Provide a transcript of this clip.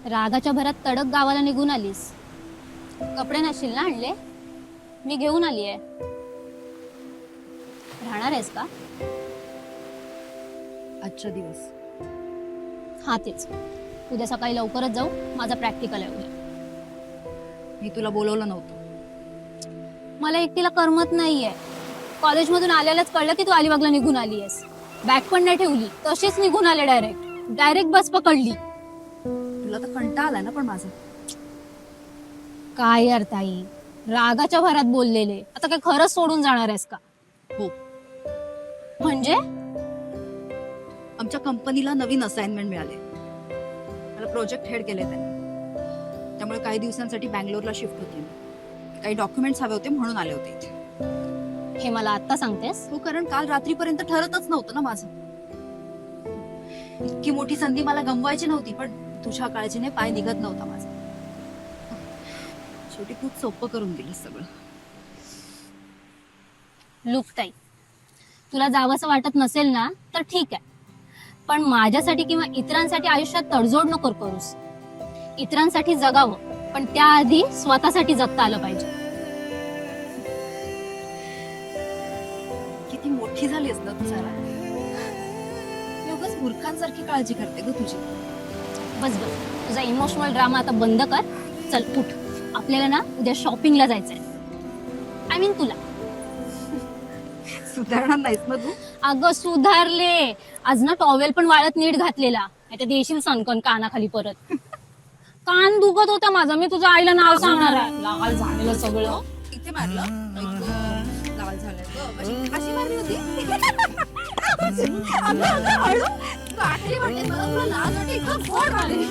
रागाच्या भरात तडक गावाला निघून आलीस. कपडे नसशील ना आणले? मी घेऊन आली आहे. राहणार आहेस का? आजचा दिवस. हा तेच. उद्या सकाळी लवकरच जाऊ, माझा प्रॅक्टिकल आहे उद्या. मी तुला बोलवलं नव्हतं. मला एकटीला करमत नाहीये. कॉलेजमधून आल्यालाच कळलं की तू अलिबागला निघून आली आहेस. बॅग पण नाही ठेवली, तशीच निघून आले डायरेक्ट बस पकडली. तुला तर कंटाळा आलाय ना पण माझा. काय यार ताई, रागाच्या भरात बोललेले, आता काय खरंच सोडून जाणार आहेस का? हो. म्हणजे आमच्या कंपनीला नवीन असाइनमेंट मिळाले. मला प्रोजेक्ट हेड केले त्यांनी. त्यामुळे काही दिवसांसाठी बँगलोरला शिफ्ट होते. काही डॉक्युमेंट्स हवे होते म्हणून आले होते इथे. हे मला आता सांगतेस? हो, कारण काल रात्रीपर्यंत ठरतच नव्हतं ना माझं. इतकी मोठी संधी मला गमवायची नव्हती, पण तुझ्या काळजीने पाय निघत नव्हता माझा. शेवटी खूप सोपं करून दिलं सगळं. लुक ताई, तुला जावंसं वाटत नसेल ना तर ठीक आहे, पण माझ्यासाठी किंवा इतरांसाठी आयुष्यात तडजोड नको करूस. इतरांसाठी जगावं, पण त्याआधी स्वतःसाठी जगता आलं पाहिजे. किती मोठी झालीस ना तू जरा. मी उगाच मूर्खांसारखी काळजी करते ग तुझी. बस बस, तुझा इमोशनल ड्रामा आता बंद कर. चल उठ, आपल्याला ना उद्या शॉपिंगला जायचंय. आय मीन तुला. सुधारणार नाहीस ना तू. अगं सुधारले. आज ना टॉवेल पण वाळत नीट घातलेला. आता देशील सणकण कानाखाली परत. कान दुखत होता माझा, मी तुझ्या आईला नाव सांगणार आहे. लाल झालेलं सगळं. इथे मारलं. लाल झालंय ग. अशी मारली होती. अगं, हळू. तू आठवली वाटते मला, तुला लाज वाटते. इतकं गोड मारली.